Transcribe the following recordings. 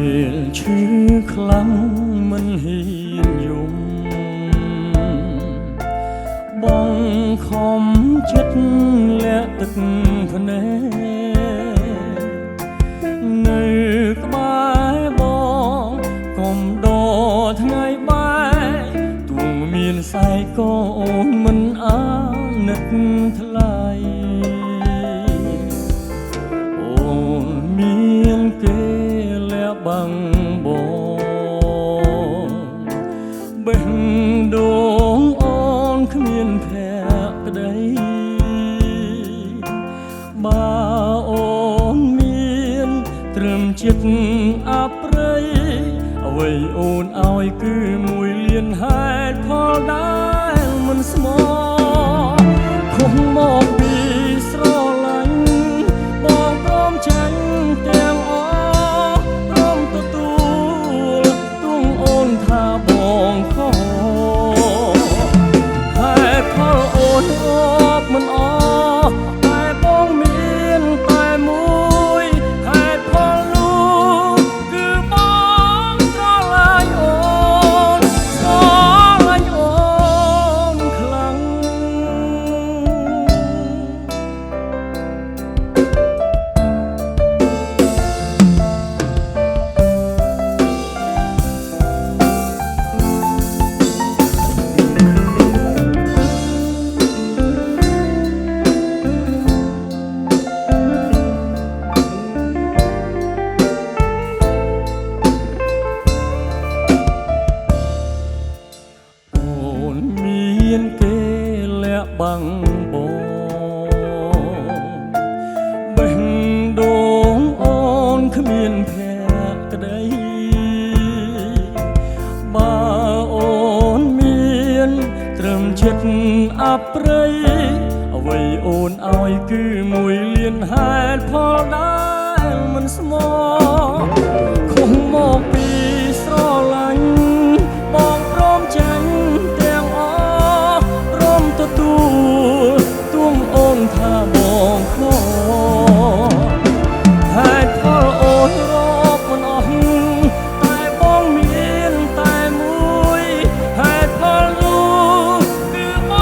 ពេលឈឺខ្លាំងមិនហ៊ានយំបងខំចិត្តលាក់ទឹកភ្នែកនៅក្បែរបងកុំដកថ្ងៃបែកទួងមានស្អែកក៏អូនមិនអាណិតថ្លៃអូនមានគេលាក់បាំងបងបេះដូងអូនគ្មានភក្តីបើអូនមានត្រឹមចិត្តអប្រ័យអ្វីអូនឲ្យគឺមួយលានហេតុផលដែលមិនស្មោះខុសមកពីស្រឡាញ់បងព្រមចាញ់ទាំងអស់ព្រមទទួលទួងអូនថាបងខុសហេតុផលអូនអបមិនអស់តែបងមានតែមួយហេតុផលនោះគឺបងស្រឡាញ់អូនស្រឡាញ់អូនខ្លាំងមានគេលាក់បាំងបងបេះដូងអូនគ្មានភក្តីបើអូនមានត្រឹមចិត្តអប្រ័យអ្វីអូនឲ្យគឺមួយលានហេតុផលដែលមិនស្មោះខុសមកពីស្រឡាញ់បងព្រមចាញ់ទាំងអស់ព្រមទទួលទួងអូនថាបងខុសហេតុផលអូនរកមិនអស់តែបងមានតែមួយហេតុផលនោះគឺប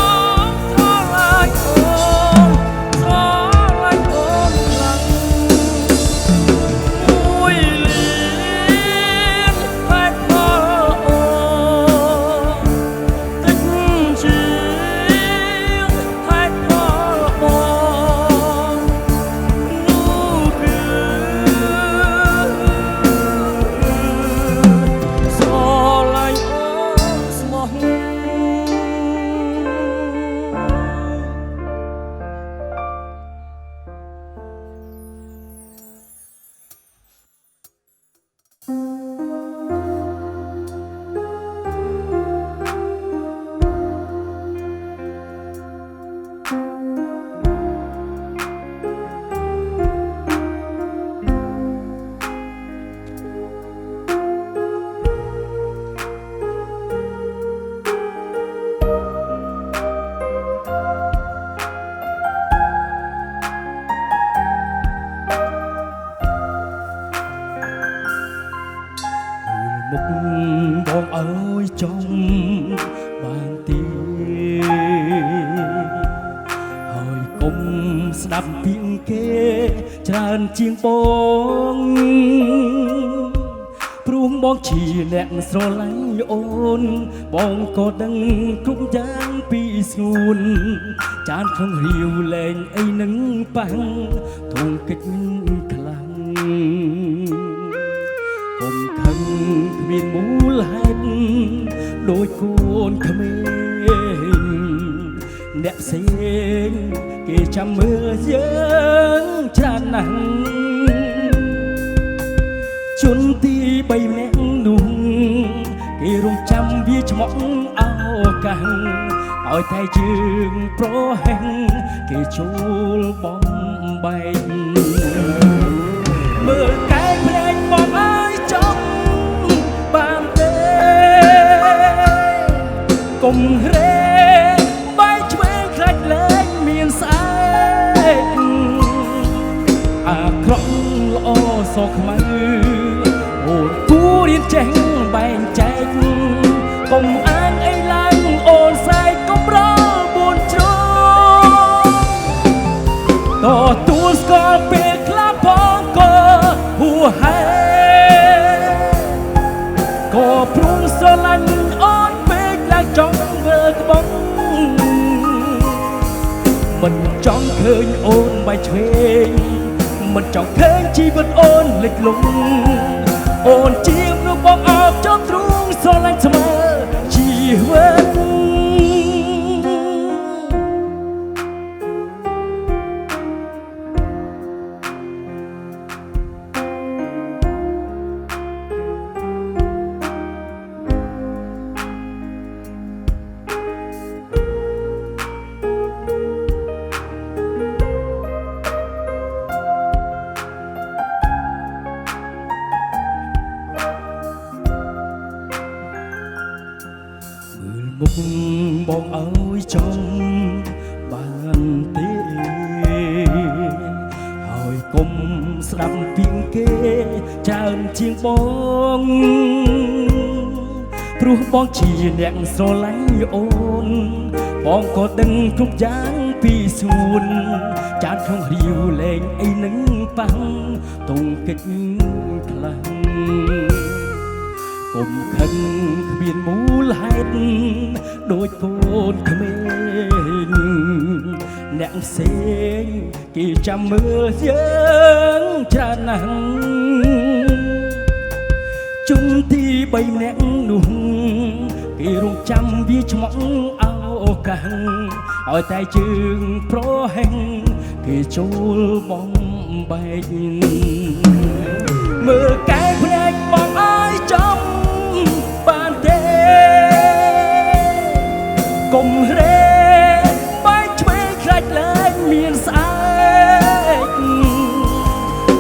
ងស្រឡាញ់អូនស្រឡាញ់អូនខ្លាំងមួយលានហេតុផលអូនតិចជាហេតុផលបងនោះគឺស្រឡាញ់អូនស្មោះមុខបងអើយចង់បានទេហើយកុំស្ដាប់ពីគេច្រើនជាងបងព្រោះបងជាអ្នកស្រឡាញ់អូនបងក៏ដឹងគ្រប់យ៉ាងពីស្ងួនចានក្នុងរាវលែងអីនឹងប៉ះធំកិច្ចខ្លាំងកុំខឹងគ្មានមូលហេតុដូចកូនក្មេងអ្នកផ្សេងគេចាំមើលយើងច្រើនណាស់ជនទី3ម្នាក់នោះគេរងចាំវាឆ្មក់ឱកាសឲ្យតែយើងប្រហែងគេចូលបំបែកមើលកែភ្នែកបងអើយចង់បានទេកុំរេបែកឆ្វេងខ្លាច់លែងមានស្អែកអាក្រក់ល្អសខ្មៅអូ អូនគួររៀនចេះបែងចែកកុំអានអីឡើងអូនសែកកុំរបួនជ្រងតទួលស្គាល់ពេលខ្លះផងក៏ហួហេក៏ព្រួងស្រឡាញ់អូនពេកឡើងចង់ធ្វើក្បង់មិនចង់ឃើញអូនបែកឆ្វេងមិនចង់ឃើញជីវិតអូនលិចលង់អូនជាមនុស្សបងអបចង់ទ្រូងស្រឡាញ់ស្មើជីវិតមុខបងអើយចំបានទេហើយកុំស្ដាប់ពីងគេច្រើនជាងបងព្រោះបងជាអ្នកស្រឡាញ់អូនបងក៏ដឹងគ្រប់យ៉ាងពីសួនចានក្នុងរាវលែងអីនឹងប៉ះតងកិច្ចខ្លាំងកុំខឹងគ្មានមូលហេតុដូចកូនក្មេងអ្នកផ្សេងគេចាំមើលយើងច្រើនណាស់ជុំទី3ម្នាក់នោះគេរងចាំវាឆ្មក់ឱកាសឲ្យតែជើងប្រហែងគេចូលបំបែកមើលកែភ្នែកបងអើយចំបានទេកុំរេបែកឆ្វេងខ្លាចលែងមានស្អែក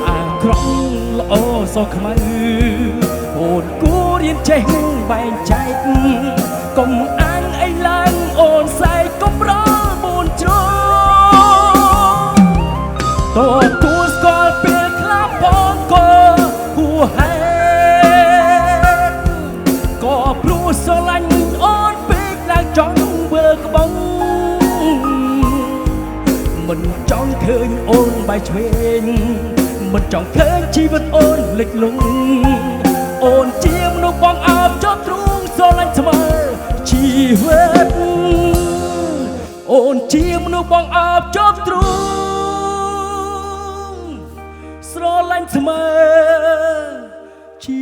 អាក្រក់ល្អសខ្មៅអូនគួររៀនចេះបែងចែកកុំអាញអីឡើងអូនសែកកុំរបួនជ្រងតទួលស្គាល់ពេលខ្លះផងក៏ហួហេក៏ព្រោះស្រឡាញ់អូនពេកឡើងចង់ធ្វើក្បង់មិនចង់ឃើញអូនបែកឆ្វេងមិនចង់ឃើញជីវិតអូនលិចលង់អូនជាមនុស្សបងអបចង់ទ្រូងស្រឡាញ់ស្មើជីវិតអូនជាមនុស្សបងអបចង់ទ្រូងស្រឡាញ់ស្មើជី